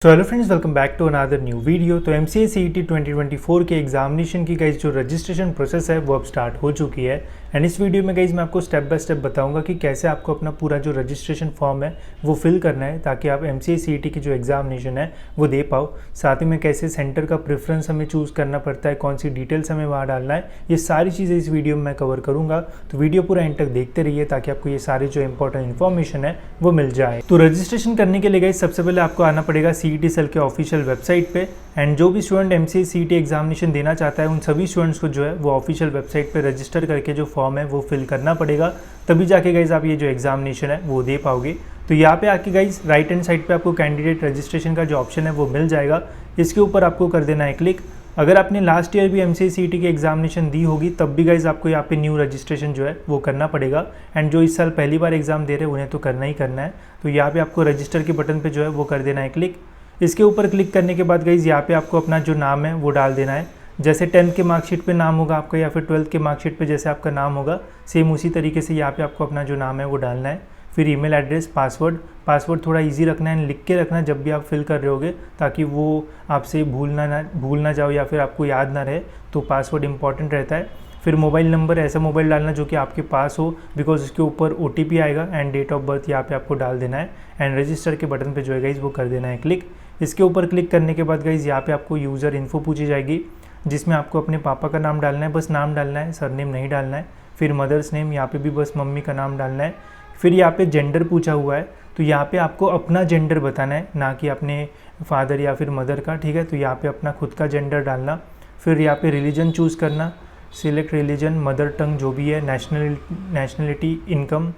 So hello friends, welcome back to another new video. तो MCA CET 2024 के examination की guys जो registration process है वो अब स्टार्ट हो चुकी है। एंड इस वीडियो में गाइज मैं आपको स्टेप बाय स्टेप बताऊंगा कि कैसे आपको अपना पूरा जो रजिस्ट्रेशन फॉर्म है वो फिल करना है ताकि आप MCA CET की जो एग्जामिनेशन है वो दे पाओ। साथ ही में कैसे सेंटर का प्रेफरेंस हमें चूज़ करना पड़ता है, कौन सी डिटेल्स हमें वहाँ डालना है, ये सारी चीज़ें इस वीडियो में मैं कवर करूँगा। तो वीडियो पूरा एंड तक देखते रहिए ताकि आपको ये सारी जो इंपॉर्टेंट इन्फॉर्मेशन है वो मिल जाए। तो रजिस्ट्रेशन करने के लिए गाइज सबसे पहले आपको आना पड़ेगा CET सेल के ऑफिशियल वेबसाइट पे। एंड जो भी स्टूडेंट MCA CET एग्जामिनेशन देना चाहता है उन सभी स्टूडेंट्स को जो है वो ऑफिशियल वेबसाइट पे रजिस्टर करके जो फॉर्म है वो फिल करना पड़ेगा, तभी जाके गाइज आप ये जो एग्जामिनेशन है वो दे पाओगे। तो यहाँ पे आके गाइज राइट हैंड साइड पे आपको कैंडिडेट रजिस्ट्रेशन का जो ऑप्शन है वो मिल जाएगा। इसके ऊपर आपको कर देना है क्लिक। अगर आपने लास्ट ईयर भी MCA CET की एग्जामिनेशन दी होगी तब भी गाइज आपको यहाँ पे न्यू रजिस्ट्रेशन जो है वो करना पड़ेगा। एंड जो इस साल पहली बार एग्जाम दे रहे हैं उन्हें तो करना ही करना है। तो यहाँ पे आपको रजिस्टर के बटन पे जो है वो कर देना है क्लिक। इसके ऊपर क्लिक करने के बाद गाइज यहाँ पे आपको अपना जो नाम है वो डाल देना है। जैसे 10th के मार्कशीट पे नाम होगा आपका या फिर 12th के मार्कशीट पे जैसे आपका नाम होगा सेम उसी तरीके से यहाँ पे आपको अपना जो नाम है वो डालना है। फिर ईमेल एड्रेस, पासवर्ड थोड़ा इजी रखना है, लिख के रखना जब भी आप फिल कर रहे होगे ताकि वो आपसे भूल ना जाओ या फिर आपको याद ना रहे। तो पासवर्ड इंपॉर्टेंट रहता है। फिर मोबाइल नंबर, ऐसा मोबाइल डालना जो कि आपके पास हो बिकॉज उसके ऊपर OTP आएगा। एंड डेट ऑफ बर्थ यहाँ पे आपको डाल देना है। एंड रजिस्टर के बटन पे जो है गाइज वो कर देना है क्लिक। इसके ऊपर क्लिक करने के बाद गाइज यहाँ पे आपको यूज़र इन्फो पूछी जाएगी जिसमें आपको अपने पापा का नाम डालना है, बस नाम डालना है, सरनेम नहीं डालना है। फिर मदर्स नेम, यहाँ पे भी बस मम्मी का नाम डालना है। फिर यहाँ पे जेंडर पूछा हुआ है तो यहाँ पे आपको अपना जेंडर बताना है, ना कि अपने फादर या फिर मदर का, ठीक है। तो यहाँ पे अपना खुद का जेंडर डालना। फिर यहाँ पे रिलीजन चूज़ करना, सिलेक्ट रिलीजन, मदर टंग जो भी है, नेशनलिटी, इनकम,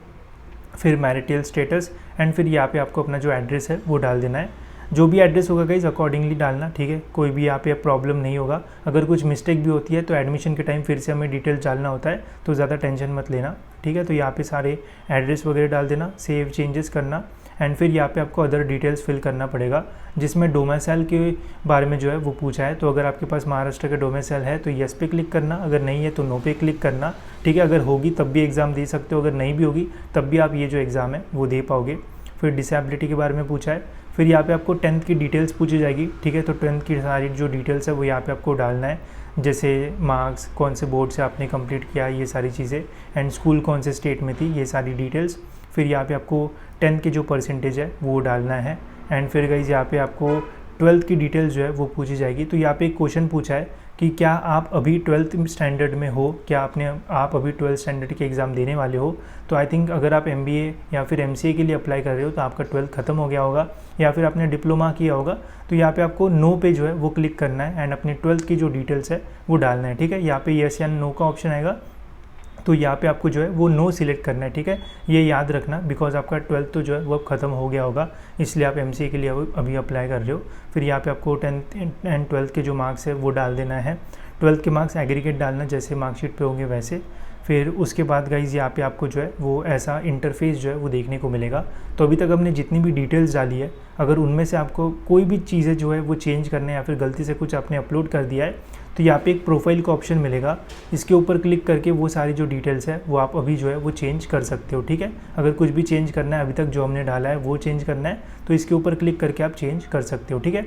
फिर मैरिटल स्टेटस। एंड फिर यहाँ पे आपको अपना जो एड्रेस है वो डाल देना है। जो भी एड्रेस होगा गाइज अकॉर्डिंगली डालना, ठीक है। कोई भी यहाँ पे प्रॉब्लम नहीं होगा। अगर कुछ मिस्टेक भी होती है तो एडमिशन के टाइम फिर से हमें डिटेल्स डालना होता है, तो ज़्यादा टेंशन मत लेना, ठीक है। तो यहाँ पे सारे एड्रेस वगैरह डाल देना, सेव चेंजेस करना। एंड फिर यहाँ पे आपको अदर डिटेल्स फिल करना पड़ेगा जिसमें डोमिसाइल के बारे में जो है वो पूछा है। तो अगर आपके पास महाराष्ट्र का डोमिसाइल है तो येस पे क्लिक करना, अगर नहीं है तो नो पे क्लिक करना, ठीक है। अगर होगी तब भी एग्ज़ाम दे सकते हो, अगर नहीं भी होगी तब भी आप ये जो एग्ज़ाम है वो दे पाओगे। फिर डिसेबिलिटी के बारे में पूछा है। फिर यहाँ पे आपको 10th की डिटेल्स पूछी जाएगी, ठीक है। तो 10th की सारी जो डिटेल्स है वो यहाँ पे आपको डालना है, जैसे मार्क्स, कौन से बोर्ड से आपने कंप्लीट किया, ये सारी चीज़ें। एंड स्कूल कौन से स्टेट में थी, ये सारी डिटेल्स। फिर यहाँ पे आपको 10th की जो परसेंटेज है वो डालना है। एंड फिर गाइज यहाँ पे आपको 12th की डिटेल्स जो है वो पूछी जाएगी। तो यहाँ पे एक क्वेश्चन पूछा है कि क्या आप अभी 12th स्टैंडर्ड में हो, क्या आप अभी 12th स्टैंडर्ड के एग्ज़ाम देने वाले हो। तो आई थिंक अगर आप MBA या फिर MCA के लिए अप्लाई कर रहे हो तो आपका 12th ख़त्म हो गया होगा या फिर आपने डिप्लोमा किया होगा। तो यहाँ पे आपको नो पे जो है वो क्लिक करना है एंड अपनी 12th की जो डिटेल्स है वो डालना है, ठीक है। यहाँ पे येस या नो का ऑप्शन आएगा तो यहाँ पे आपको जो है वो नो सिलेक्ट करना है, ठीक है। ये याद रखना बिकॉज आपका 12th तो जो है वो अब ख़त्म हो गया होगा, इसलिए आप MCA के लिए अभी अप्लाई कर रहे हो। फिर यहाँ पे आपको 10th एंड 12th के जो मार्क्स है वो डाल देना है। 12th के मार्क्स एग्रीगेट डालना जैसे मार्कशीट पे होंगे वैसे। फिर उसके बाद गाइज यहाँ पे आपको जो है वो ऐसा इंटरफेस जो है वो देखने को मिलेगा। तो अभी तक हमने जितनी भी डिटेल्स डाली है, अगर उनमें से आपको कोई भी चीज़ें जो है वो चेंज करना है या फिर गलती से कुछ आपने अपलोड कर दिया है तो यहाँ पे एक प्रोफाइल का ऑप्शन मिलेगा। इसके ऊपर क्लिक करके वो सारी जो डिटेल्स है वो आप अभी जो है वो चेंज कर सकते हो, ठीक है। अगर कुछ भी चेंज करना है, अभी तक जो हमने डाला है वो चेंज करना है तो इसके ऊपर क्लिक करके आप चेंज कर सकते हो, ठीक है।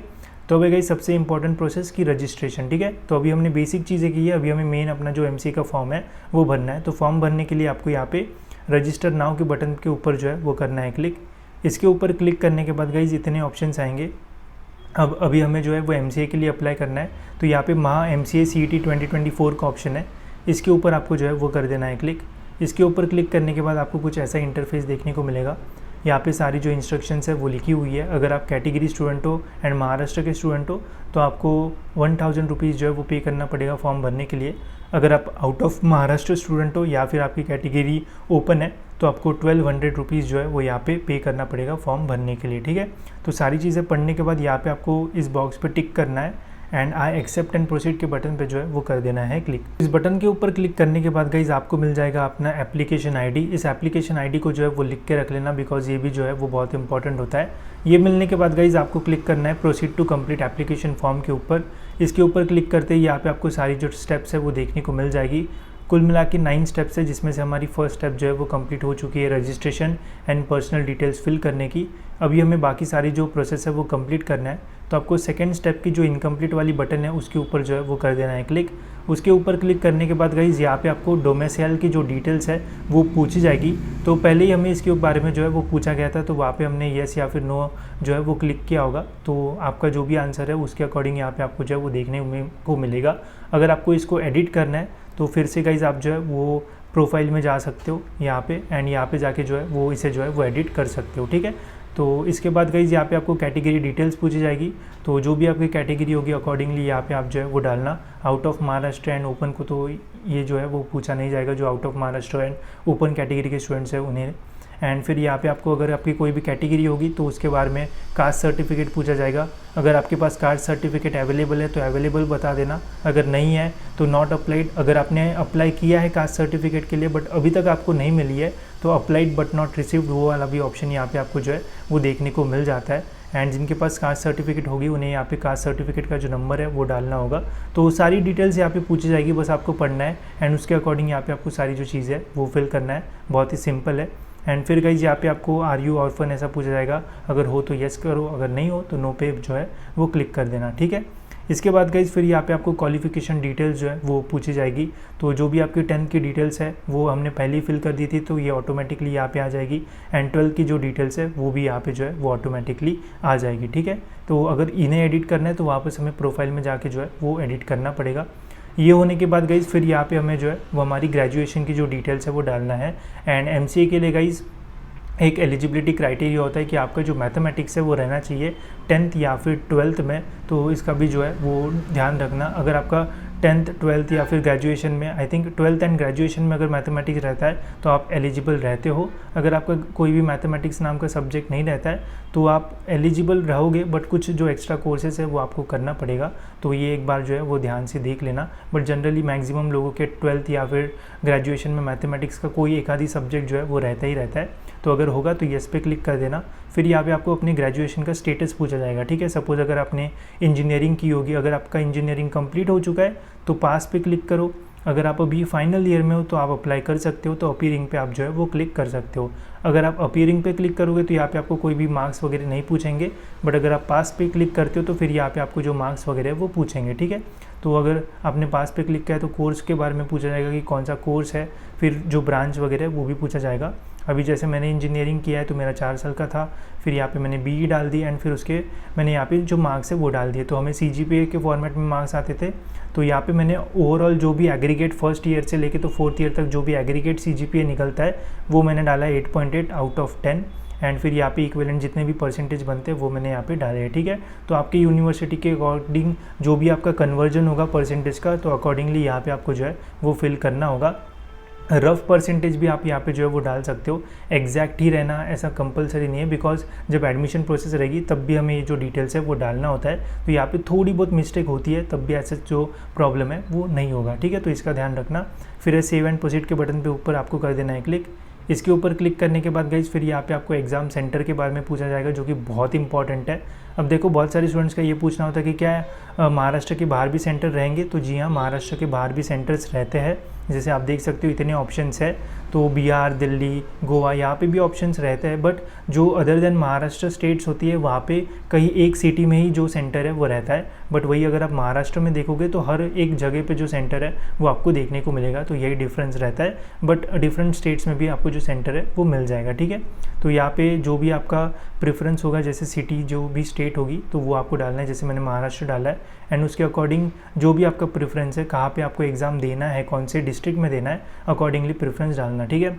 तो अभी गई सबसे इंपॉर्टेंट प्रोसेस की रजिस्ट्रेशन, ठीक है। तो अभी हमने बेसिक चीज़ें की है, अभी हमें मेन अपना जो MCA का फॉर्म है वो भरना है। तो फॉर्म भरने के लिए आपको यहाँ पे रजिस्टर नाउ के बटन के ऊपर जो है वो करना है क्लिक। इसके ऊपर क्लिक करने के बाद गाइज इतने ऑप्शंस आएंगे। अब अभी हमें जो है वो MCA के लिए अप्लाई करना है तो यहाँ पे MCA CET 2024 का ऑप्शन है, इसके ऊपर आपको जो है वो कर देना है क्लिक। इसके ऊपर क्लिक करने के बाद आपको कुछ ऐसा इंटरफेस देखने को मिलेगा। यहाँ पे सारी जो इंस्ट्रक्शंस है वो लिखी हुई है। अगर आप कैटेगरी स्टूडेंट हो एंड महाराष्ट्र के स्टूडेंट हो तो आपको 1000 रुपीज़ जो है वो पे करना पड़ेगा फॉर्म भरने के लिए। अगर आप आउट ऑफ महाराष्ट्र स्टूडेंट हो या फिर आपकी कैटेगरी ओपन है तो आपको 1200 रुपीज़ जो है वो यहाँ पे करना पड़ेगा फॉर्म भरने के लिए, ठीक है। तो सारी चीज़ें पढ़ने के बाद यहाँ पे आपको इस बॉक्स पे टिक करना है and I accept and proceed के बटन पे जो है वो कर देना है क्लिक। इस बटन के ऊपर क्लिक करने के बाद गाइज आपको मिल जाएगा अपना एप्लीकेशन ID। इस एप्लीकेशन ID को जो है वो लिख के रख लेना बिकॉज ये भी जो है वो बहुत इंपॉर्टेंट होता है। ये मिलने के बाद गाइज आपको क्लिक करना है proceed to complete application form के ऊपर। इसके ऊपर क्लिक करते ही यहाँ पे आपको सारी जो स्टेप्स है वो देखने को मिल जाएगी। कुल मिला के 9 स्टेप्स है, जिसमें से हमारी फर्स्ट स्टेप जो है वो कंप्लीट हो चुकी है registration and personal details fill करने की। अभी हमें बाकी सारी जो प्रोसेस है वो कंप्लीट करना है। तो आपको सेकंड स्टेप की जो इनकम्प्लीट वाली बटन है उसके ऊपर जो है वो कर देना है क्लिक। उसके ऊपर क्लिक करने के बाद गाइज़ यहाँ पे आपको डोमेसाइल की जो डिटेल्स है वो पूछी जाएगी। तो पहले ही हमें इसके बारे में जो है वो पूछा गया था, तो वहाँ पे हमने येस या फिर नो जो है वो क्लिक किया होगा। तो आपका जो भी आंसर है उसके अकॉर्डिंग यहाँ पे आपको जो है वो देखने को मिलेगा। अगर आपको इसको एडिट करना है तो फिर से गाइज़ आप जो है वो प्रोफाइल में जा सकते हो यहाँ पे, एंड यहाँ पे जाके जो है वो इसे जो है वो एडिट कर सकते हो, ठीक है। तो इसके बाद गाइज़ यहाँ पे आपको कैटेगरी डिटेल्स पूछी जाएगी। तो जो भी आपकी कैटेगरी होगी अकॉर्डिंगली यहाँ पे आप जो है वो डालना। Out of Maharashtra and open को तो ये जो है वो पूछा नहीं जाएगा, जो out of Maharashtra and open category के स्टूडेंट्स हैं उन्हें। एंड फिर यहाँ पे आपको अगर आपकी कोई भी कैटेगरी होगी तो उसके बारे में कास्ट सर्टिफिकेट पूछा जाएगा। अगर आपके पास कास्ट सर्टिफिकेट अवेलेबल है तो अवेलेबल बता देना, अगर नहीं है तो नॉट अप्लाइड। अगर आपने अप्लाई किया है कास्ट सर्टिफिकेट के लिए बट अभी तक आपको नहीं मिली है तो अप्लाइड बट नॉट रिसीव्ड वो वाला भी ऑप्शन यहाँ पे आपको जो है वो देखने को मिल जाता है। एंड जिनके पास कास्ट सर्टिफिकेट होगी उन्हें यहाँ पे कास्ट सर्टिफिकेट का जो नंबर है वो डालना होगा। तो सारी डिटेल्स यहाँ पे पूछी जाएगी, बस आपको पढ़ना है एंड उसके अकॉर्डिंग यहाँ पे आपको सारी जो चीज़ है वो फिल करना है। बहुत ही सिंपल है। एंड फिर गाइज यहाँ पे आपको आर यू ऑर्फन ऐसा पूछा जाएगा, अगर हो तो येस करो, अगर नहीं हो तो नो पे जो है वो क्लिक कर देना, ठीक है। इसके बाद गाइज फिर यहाँ पे आपको क्वालिफिकेशन डिटेल्स जो है वो पूछी जाएगी। तो जो भी आपकी 10th की डिटेल्स है वो हमने पहले ही फिल कर दी थी, तो ये ऑटोमेटिकली यहाँ पे आ जाएगी। एंड 12th की जो डिटेल्स है वो भी यहाँ पे जो है वो ऑटोमेटिकली आ जाएगी, ठीक है। तो अगर इन्हें एडिट करना है तो वापस हमें प्रोफाइल में जाके जो है वो एडिट करना पड़ेगा। ये होने के बाद गाइज फिर यहाँ पे हमें जो है वो हमारी ग्रेजुएशन की जो डिटेल्स है वो डालना है। एंड MCA के लिए गाइज एक एलिजिबिलिटी क्राइटेरिया होता है कि आपका जो मैथमेटिक्स है वो रहना चाहिए 10th या फिर 12th में। तो इसका भी जो है वो ध्यान रखना। अगर आपका 10th 12th या फिर ग्रेजुएशन में, I think 12th and graduation में अगर मैथमेटिक्स रहता है तो आप एलिजिबल रहते हो। अगर आपका कोई भी मैथमेटिक्स नाम का सब्जेक्ट नहीं रहता है तो आप एलिजिबल रहोगे, बट कुछ जो एक्स्ट्रा कोर्सेज है वो आपको करना पड़ेगा। तो ये एक बार जो है वो ध्यान से देख लेना। बट जनरली मैक्सिमम लोगों के 12th या फिर ग्रेजुएशन में मैथमेटिक्स का कोई एक आधी सब्जेक्ट जो है वो रहता ही रहता है। तो अगर होगा तो येस पे क्लिक कर देना। फिर यहाँ पे आपको अपने ग्रेजुएशन का स्टेटस पूछा जाएगा, ठीक है। सपोज अगर आपने इंजीनियरिंग की होगी, अगर आपका इंजीनियरिंग कंप्लीट हो चुका है तो पास पे क्लिक करो। अगर आप अभी फाइनल ईयर में हो तो आप अप्लाई कर सकते हो, तो अपीयरिंग पे आप जो है वो क्लिक कर सकते हो। अगर आप अपीयरिंग पे क्लिक करोगे तो यहाँ पे आपको कोई भी मार्क्स वगैरह नहीं पूछेंगे, बट अगर आप पास पे क्लिक करते हो तो फिर यहाँ पे आपको जो मार्क्स वगैरह है वो पूछेंगे, ठीक है। तो अगर आपने पास पे क्लिक किया तो कोर्स के बारे में पूछा जाएगा कि कौन सा कोर्स है, फिर जो ब्रांच वगैरह है वो भी पूछा जाएगा। अभी जैसे मैंने इंजीनियरिंग किया है तो मेरा 4 साल का था, फिर यहाँ पे मैंने BE डाल दी एंड फिर उसके मैंने यहाँ पे जो मार्क्स है वो डाल दिए। तो हमें CGPA के फॉर्मेट में मार्क्स आते थे, तो यहाँ पे मैंने ओवरऑल जो भी एग्रीगेट फर्स्ट ईयर से लेके तो 4th ईयर तक जो भी एग्रीगेट CGPA निकलता है वो मैंने डाला 8.8 आउट ऑफ 10। एंड फिर यहाँ पे इक्विवेलेंट जितने भी परसेंटेज बनते हैं वो मैंने यहाँ पे डाले हैं, ठीक है। तो आपकी यूनिवर्सिटी के अकॉर्डिंग जो भी आपका कन्वर्जन होगा परसेंटेज का, तो अकॉर्डिंगली यहाँ पे आपको जो है वो फिल करना होगा। रफ परसेंटेज भी आप यहाँ पे जो है वो डाल सकते हो, एग्जैक्ट ही रहना ऐसा कंपलसरी नहीं है, बिकॉज जब एडमिशन प्रोसेस रहेगी तब भी हमें ये जो डिटेल्स है वो डालना होता है। तो यहाँ पे थोड़ी बहुत मिस्टेक होती है, तब भी ऐसा जो प्रॉब्लम है वो नहीं होगा, ठीक है। तो इसका ध्यान रखना। फिर सेव एंड प्रोसीड के बटन पे ऊपर आपको कर देना है क्लिक। इसके ऊपर क्लिक करने के बाद गाइज फिर यहाँ पे आपको एग्ज़ाम सेंटर के बारे में पूछा जाएगा, जो कि बहुत इंपॉर्टेंट है। अब देखो बहुत सारे स्टूडेंट्स का ये पूछना होता है कि क्या महाराष्ट्र के बाहर भी सेंटर रहेंगे, तो जी हाँ, महाराष्ट्र के बाहर भी सेंटर्स रहते हैं। जैसे आप देख सकते हो इतने ऑप्शंस है, तो बिहार, दिल्ली, गोवा यहाँ पे भी ऑप्शंस रहते हैं, बट जो अदर देन महाराष्ट्र स्टेट्स होती है वहाँ पे कहीं एक सिटी में ही जो सेंटर है वो रहता है। बट वही अगर आप महाराष्ट्र में देखोगे तो हर एक जगह पे जो सेंटर है वो आपको देखने को मिलेगा, तो यही डिफरेंस रहता है। बट डिफरेंट स्टेट्स में भी आपको जो सेंटर है वो मिल जाएगा, ठीक है। तो यहाँ पे जो भी आपका प्रेफरेंस होगा, जैसे सिटी जो भी स्टेट होगी तो वो आपको डालना है। जैसे मैंने महाराष्ट्र डाला है एंड उसके अकॉर्डिंग जो भी आपका प्रेफरेंस है, कहाँ पे आपको एग्ज़ाम देना है, कौन से डिस्ट्रिक्ट में देना है, अकॉर्डिंगली प्रेफरेंस डालना, ठीक है।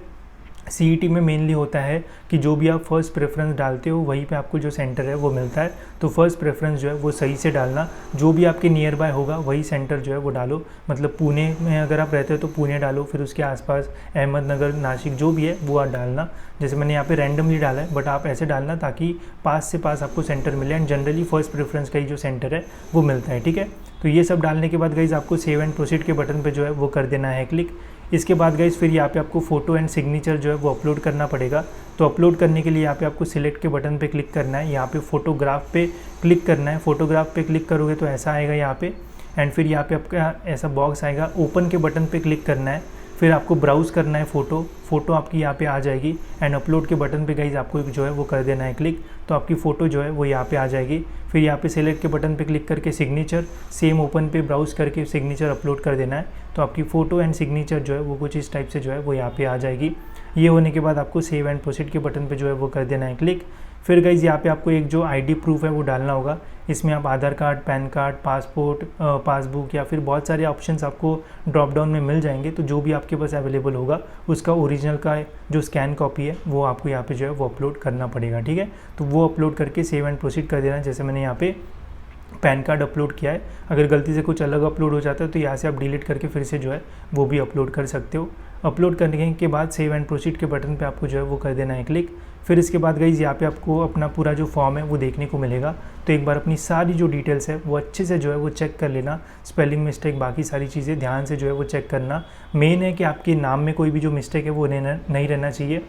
CET में मेनली होता है कि जो भी आप फर्स्ट प्रेफरेंस डालते हो वहीं पे आपको जो सेंटर है वो मिलता है। तो फर्स्ट प्रेफरेंस जो है वो सही से डालना, जो भी आपके नियर बाय होगा वही सेंटर जो है वो डालो। मतलब पुणे में अगर आप रहते हो तो पुणे डालो, फिर उसके आसपास अहमदनगर, नासिक जो भी है वो आप डालना। जैसे मैंने यहाँ पे रैंडमली डाला है, बट आप ऐसे डालना ताकि पास से पास आपको सेंटर मिले। एंड जनरली फर्स्ट प्रेफरेंस का ही जो सेंटर है वो मिलता है, ठीक है। तो ये सब डालने के बाद गाइज आपको सेव एंड प्रोसीड के बटन पे जो है वो कर देना है क्लिक। इसके बाद गाइज फिर यहाँ पे आपको फ़ोटो एंड सिग्नेचर जो है वो अपलोड करना पड़ेगा। तो अपलोड करने के लिए यहाँ पे आपको सिलेक्ट के बटन पे क्लिक करना है, यहाँ पे फोटोग्राफ पे क्लिक करना है। फोटोग्राफ पे क्लिक करोगे तो ऐसा आएगा यहाँ पे, एंड फिर यहाँ पे आपका ऐसा बॉक्स आएगा, ओपन के बटन पे क्लिक करना है। फिर आपको ब्राउज़ करना है फ़ोटो आपकी यहाँ पे आ जाएगी एंड अपलोड के बटन पे गाइज आपको जो है वो कर देना है क्लिक, तो आपकी फ़ोटो जो है वो यहाँ पे आ जाएगी। फिर यहाँ पे सेलेक्ट के बटन पे क्लिक करके सिग्नेचर सेम ओपन पे ब्राउज़ करके सिग्नेचर अपलोड कर देना है, तो आपकी फ़ोटो एंड सिग्नेचर जो है वो कुछ इस टाइप से जो है वो यहाँ पे आ जाएगी। ये होने के बाद आपको सेव एंड प्रोसीड के बटन पे जो है वो कर देना है क्लिक। फिर गाइज यहाँ पे आपको एक जो आईडी प्रूफ है वो डालना होगा। इसमें आप Aadhaar card, PAN card, passport, passbook या फिर बहुत सारे ऑप्शंस आपको ड्रॉप डाउन में मिल जाएंगे, तो जो भी आपके पास अवेलेबल होगा उसका ओरिजिनल का जो स्कैन कॉपी है वो आपको यहाँ पे जो है वो अपलोड करना पड़ेगा, ठीक है। तो वो अपलोड करके सेव एंड प्रोसीड कर देना। जैसे मैंने यहाँ पे पैन कार्ड अपलोड किया है, अगर गलती से कुछ अलग अपलोड हो जाता है तो यहाँ से आप डिलीट करके फिर से जो है वो भी अपलोड कर सकते हो। अपलोड करने के बाद सेव एंड प्रोसीड के बटन पे आपको जो है वो कर देना है क्लिक। फिर इसके बाद गाइज यहाँ पे आपको अपना पूरा जो फॉर्म है वो देखने को मिलेगा, तो एक बार अपनी सारी जो डिटेल्स है वो अच्छे से जो है वो चेक कर लेना। स्पेलिंग मिस्टेक बाकी सारी चीज़ें ध्यान से जो है वो चेक करना। मेन है कि आपके नाम में कोई भी जो मिस्टेक है वो नहीं रहना चाहिए।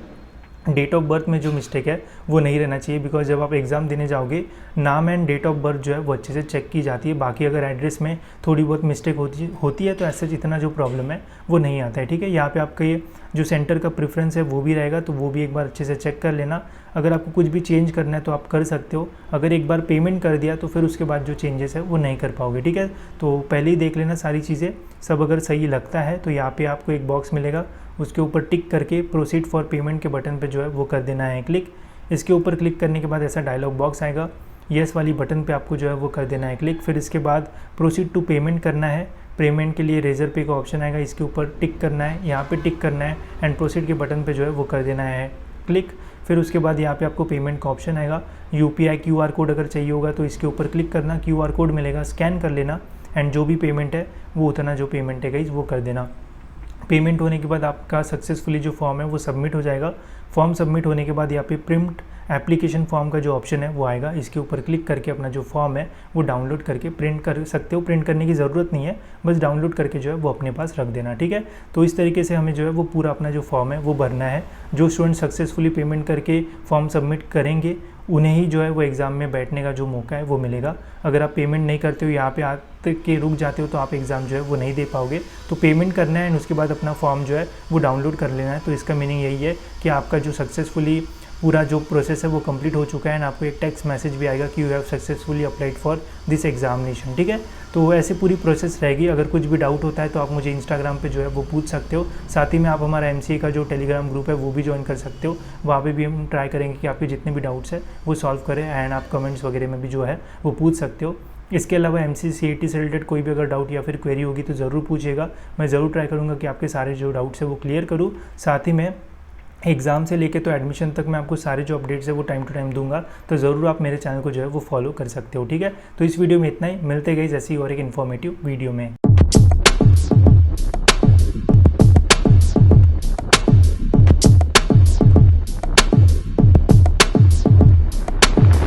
डेट ऑफ बर्थ में जो मिस्टेक है वो नहीं रहना चाहिए, बिकॉज जब आप एग्ज़ाम देने जाओगे नाम एंड डेट ऑफ बर्थ जो है वो अच्छे से चेक की जाती है। बाकी अगर एड्रेस में थोड़ी बहुत मिस्टेक होती है तो ऐसे इतना जो प्रॉब्लम है वो नहीं आता है, ठीक है। यहाँ पे आपका ये जो सेंटर का प्रेफरेंस है वो भी रहेगा, तो वो भी एक बार अच्छे से चेक कर लेना। अगर आपको कुछ भी चेंज करना है तो आप कर सकते हो। अगर एक बार पेमेंट कर दिया तो फिर उसके बाद जो चेंजेस है वो नहीं कर पाओगे, ठीक है। तो पहले ही देख लेना सारी चीज़ें, सब अगर सही लगता है तो यहाँ पे आपको एक बॉक्स मिलेगा, उसके ऊपर टिक करके प्रोसीड फॉर पेमेंट के बटन पे जो है वो कर देना है क्लिक। इसके ऊपर क्लिक करने के बाद ऐसा डायलॉग बॉक्स आएगा, येस वाली बटन पे आपको जो है वो कर देना है क्लिक। फिर इसके बाद प्रोसीड टू पेमेंट करना है। पेमेंट के लिए रेजर पे का ऑप्शन आएगा, इसके ऊपर टिक करना है, यहाँ पे टिक करना है एंड प्रोसीड के बटन पे जो है वो कर देना है क्लिक। फिर उसके बाद यहाँ पे आपको पेमेंट का ऑप्शन आएगा, UPI QR कोड अगर चाहिए होगा तो इसके ऊपर क्लिक करना, QR कोड मिलेगा, स्कैन कर लेना एंड जो भी पेमेंट है वो उतना जो पेमेंट है गाइस वो कर देना। पेमेंट होने के बाद आपका सक्सेसफुली जो फॉर्म है वो सबमिट हो जाएगा। फॉर्म सबमिट होने के बाद यहाँ पे प्रिंट एप्लीकेशन फॉर्म का जो ऑप्शन है वो आएगा, इसके ऊपर क्लिक करके अपना जो फॉर्म है वो डाउनलोड करके प्रिंट कर सकते हो। प्रिंट करने की ज़रूरत नहीं है, बस डाउनलोड करके जो है वो अपने पास रख देना, ठीक है। तो इस तरीके से हमें जो है वो पूरा अपना जो फॉर्म है वो भरना है। जो स्टूडेंट सक्सेसफुली पेमेंट करके फॉर्म सबमिट करेंगे उन्हें ही जो है वो एग्ज़ाम में बैठने का जो मौका है वो मिलेगा। अगर आप पेमेंट नहीं करते हो, यहाँ पे आते के रुक जाते हो तो आप एग्ज़ाम जो है वो नहीं दे पाओगे। तो पेमेंट करना है एंड उसके बाद अपना फॉर्म जो है वो डाउनलोड कर लेना है। तो इसका मीनिंग यही है कि आपका जो सक्सेसफुली पूरा जो प्रोसेस है वो कंप्लीट हो चुका है एंड आपको एक टेक्स्ट मैसेज भी आएगा कि you have successfully applied for this examination, ठीक है। तो ऐसे पूरी प्रोसेस रहेगी। अगर कुछ भी डाउट होता है तो आप मुझे इंस्टाग्राम पे जो है वो पूछ सकते हो। साथ ही में आप हमारा MCA का जो टेलीग्राम ग्रुप है वो भी ज्वाइन कर सकते हो। वहाँ पे भी हम ट्राई करेंगे कि आपके जितने भी डाउट्स हैं वो सॉल्व करें एंड आप कमेंट्स वगैरह में भी जो है वो पूछ सकते हो। इसके अलावा MCA CET से रिलेटेड कोई भी अगर डाउट या फिर क्वेरी होगी तो ज़रूर पूछिएगा। मैं ज़रूर ट्राई करूँगा कि आपके सारे जो डाउट्स है वो क्लियर करूँ। साथ ही में एग्ज़ाम से लेके तो एडमिशन तक मैं आपको सारे जो अपडेट्स है वो टाइम टू टाइम दूंगा, तो ज़रूर आप मेरे चैनल को जो है वो फॉलो कर सकते हो, ठीक है। तो इस वीडियो में इतना ही, मिलते गए जैसी और एक इन्फॉर्मेटिव वीडियो में।